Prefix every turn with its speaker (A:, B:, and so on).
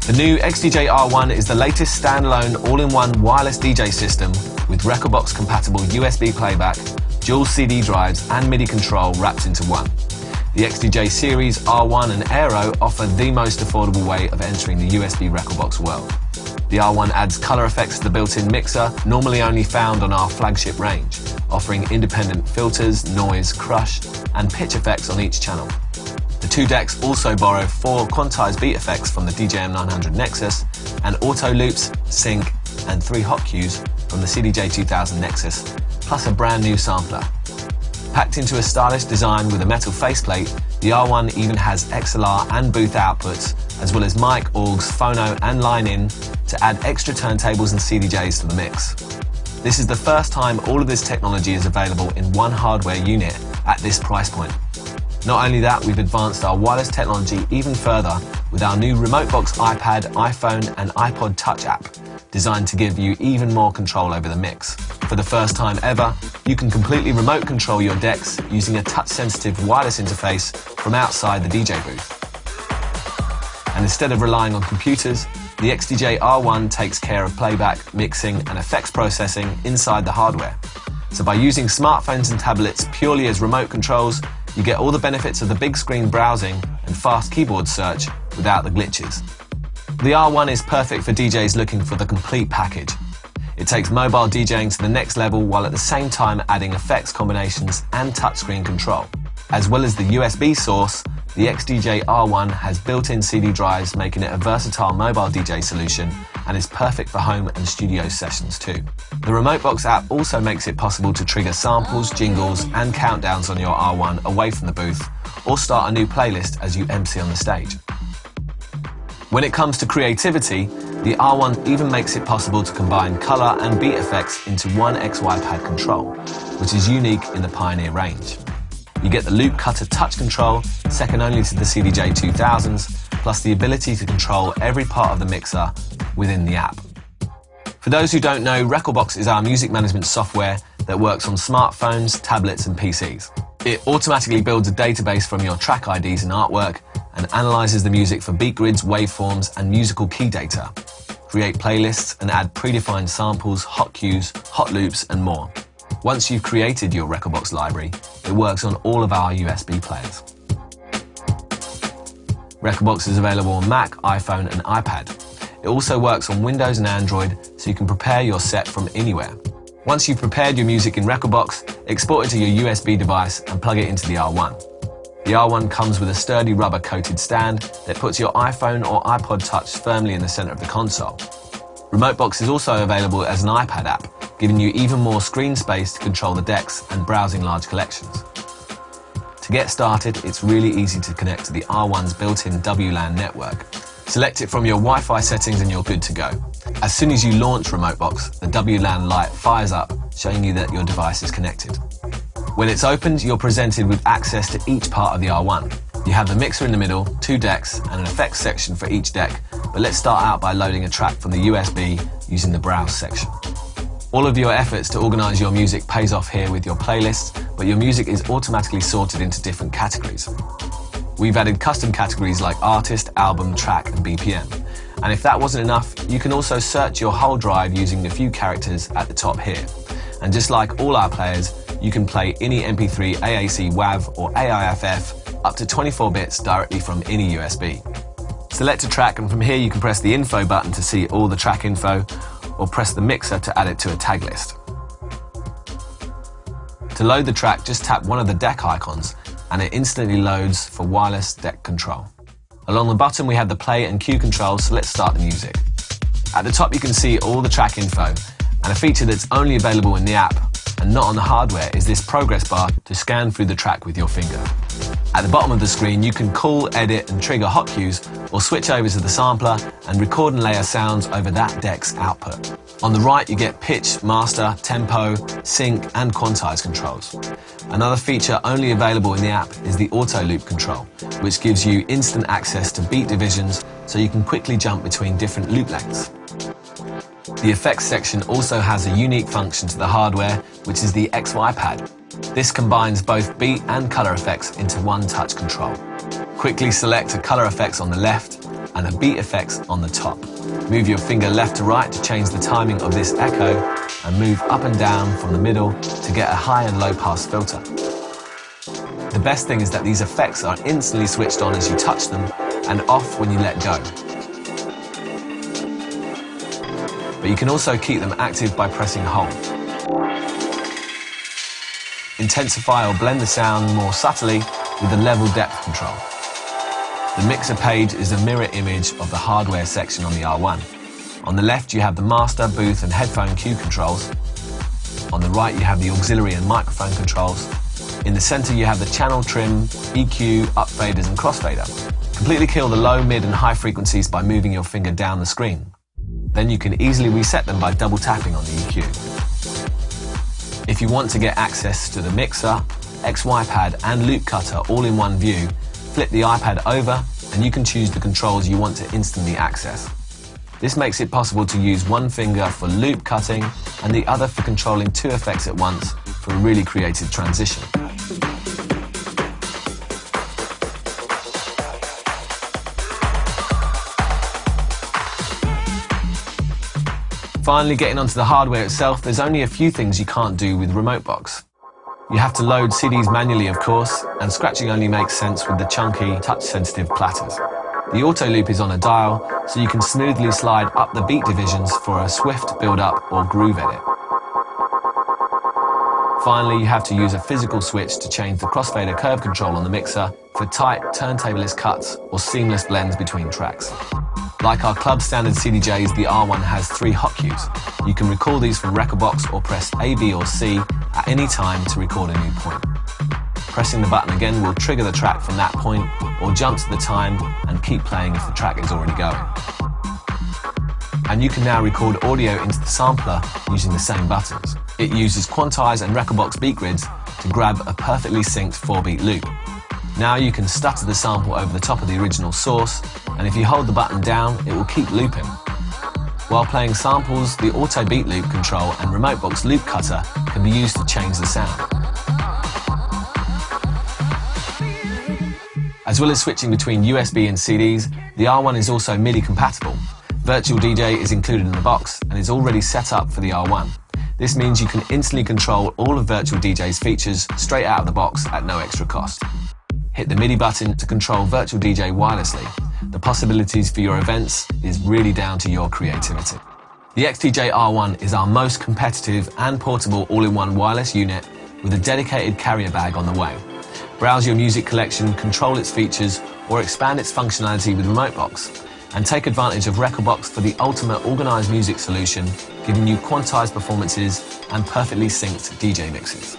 A: The new XDJ R1 is the latest standalone all-in-one wireless DJ system with Rekordbox compatible USB playback, dual CD drives and MIDI control wrapped into one. The XDJ series R1 and Aero offer the most affordable way of entering the USB Rekordbox world. The R1 adds color effects to the built-in mixer, normally only found on our flagship range, offering independent filters, noise, crush and pitch effects on each channel. The two decks also borrow 4 quantized beat effects from the DJM 900 Nexus and auto loops, sync and 3 hot cues from the CDJ 2000 Nexus, plus a brand new sampler. Packed into a stylish design with a metal faceplate, the R1 even has XLR and booth outputs, as well as mic, AUX, phono and line-in to add extra turntables and CDJs to the mix. This is the first time all of this technology is available in one hardware unit at this price point. Not only that, we've advanced our wireless technology even further with our new Remotebox iPad, iPhone and iPod Touch app, designed to give you even more control over the mix. For the first time ever, you can completely remote control your decks using a touch-sensitive wireless interface from outside the DJ booth. And instead of relying on computers, the XDJ R1 takes care of playback, mixing and effects processing inside the hardware. So by using smartphones and tablets purely as remote controls, you get all the benefits of the big screen browsing and fast keyboard search without the glitches. The R1 is perfect for DJs looking for the complete package. It takes mobile DJing to the next level while at the same time adding effects combinations and touchscreen control. As well as the USB source, the XDJ R1 has built-in CD drives, making it a versatile mobile DJ solution and is perfect for home and studio sessions too. The Remotebox app also makes it possible to trigger samples, jingles and countdowns on your R1 away from the booth, or start a new playlist as you MC on the stage. When it comes to creativity, the R1 even makes it possible to combine color and beat effects into one XY pad control, which is unique in the Pioneer range. You get the loop cutter touch control, second only to the CDJ 2000s, plus the ability to control every part of the mixer within the app. For those who don't know, Rekordbox is our music management software that works on smartphones, tablets and PCs. It automatically builds a database from your track IDs and artwork and analyzes the music for beat grids, waveforms and musical key data. Create playlists and add predefined samples, hot cues, hot loops and more. Once you've created your Rekordbox library, it works on all of our USB players. Rekordbox is available on Mac, iPhone and iPad. It also works on Windows and Android, so you can prepare your set from anywhere. Once you've prepared your music in Rekordbox, export it to your USB device and plug it into the R1. The R1 comes with a sturdy rubber-coated stand that puts your iPhone or iPod Touch firmly in the center of the console. Remotebox is also available as an iPad app, giving you even more screen space to control the decks and browsing large collections. To get started, it's really easy to connect to the R1's built-in WLAN network. Select it from your Wi-Fi settings and you're good to go. As soon as you launch Remotebox, the WLAN light fires up, showing you that your device is connected. When it's opened, you're presented with access to each part of the R1. You have the mixer in the middle, 2 decks and an effects section for each deck, but let's start out by loading a track from the USB using the Browse section. All of your efforts to organize your music pays off here with your playlists, but your music is automatically sorted into different categories. We've added custom categories like artist, album, track and BPM. And if that wasn't enough, you can also search your whole drive using a few characters at the top here. And just like all our players, you can play any MP3, AAC, WAV or AIFF up to 24 bits directly from any USB. Select a track and from here you can press the info button to see all the track info, or press the mixer to add it to a tag list. To load the track, just tap one of the deck icons and it instantly loads for wireless deck control. Along the bottom we have the play and cue controls, so let's start the music. At the top you can see all the track info, and a feature that's only available in the app and not on the hardware is this progress bar to scan through the track with your finger. At the bottom of the screen you can call, edit and trigger hot cues, or switch over to the sampler and record and layer sounds over that deck's output. On the right you get pitch, master, tempo, sync and quantize controls. Another feature only available in the app is the auto loop control, which gives you instant access to beat divisions so you can quickly jump between different loop lengths. The effects section also has a unique function to the hardware, which is the XY pad. This combines both beat and color effects into one touch control. Quickly select a color effects on the left and a beat effects on the top. Move your finger left to right to change the timing of this echo, and move up and down from the middle to get a high and low pass filter. The best thing is that these effects are instantly switched on as you touch them and off when you let go. But you can also keep them active by pressing hold. Intensify or blend the sound more subtly with the level depth control. The mixer page is a mirror image of the hardware section on the R1. On the left you have the master, booth and headphone cue controls. On the right you have the auxiliary and microphone controls. In the center you have the channel trim, EQ, up faders and crossfader. Completely kill the low, mid and high frequencies by moving your finger down the screen. Then you can easily reset them by double tapping on the EQ. If you want to get access to the mixer, XY pad and loop cutter all in one view, flip the iPad over and you can choose the controls you want to instantly access. This makes it possible to use one finger for loop cutting and the other for controlling two effects at once for a really creative transition. Finally, getting onto the hardware itself, there's only a few things you can't do with Remote-Box. You have to load CDs manually, of course, and scratching only makes sense with the chunky, touch-sensitive platters. The auto loop is on a dial, so you can smoothly slide up the beat divisions for a swift build-up or groove edit. Finally, you have to use a physical switch to change the crossfader curve control on the mixer for tight, turntableless cuts or seamless blends between tracks. Like our club standard CDJs, the R1 has 3 hot cues. You can record these from Rekordbox or press A, B or C at any time to record a new point. Pressing the button again will trigger the track from that point or jump to the time and keep playing if the track is already going. And you can now record audio into the sampler using the same buttons. It uses Quantize and Rekordbox beat grids to grab a perfectly synced 4-beat loop. Now you can stutter the sample over the top of the original source, and if you hold the button down, it will keep looping. While playing samples, the auto beat loop control and Remote-Box loop cutter can be used to change the sound. As well as switching between USB and CDs, the R1 is also MIDI compatible. Virtual DJ is included in the box and is already set up for the R1. This means you can instantly control all of Virtual DJ's features straight out of the box at no extra cost. Hit the MIDI button to control Virtual DJ wirelessly. The possibilities for your events is really down to your creativity. The XTJ R1 is our most competitive and portable all-in-one wireless unit with a dedicated carrier bag on the way. Browse your music collection, control its features, or expand its functionality with Remote-Box. And take advantage of Rekordbox for the ultimate organized music solution, giving you quantized performances and perfectly synced DJ mixes.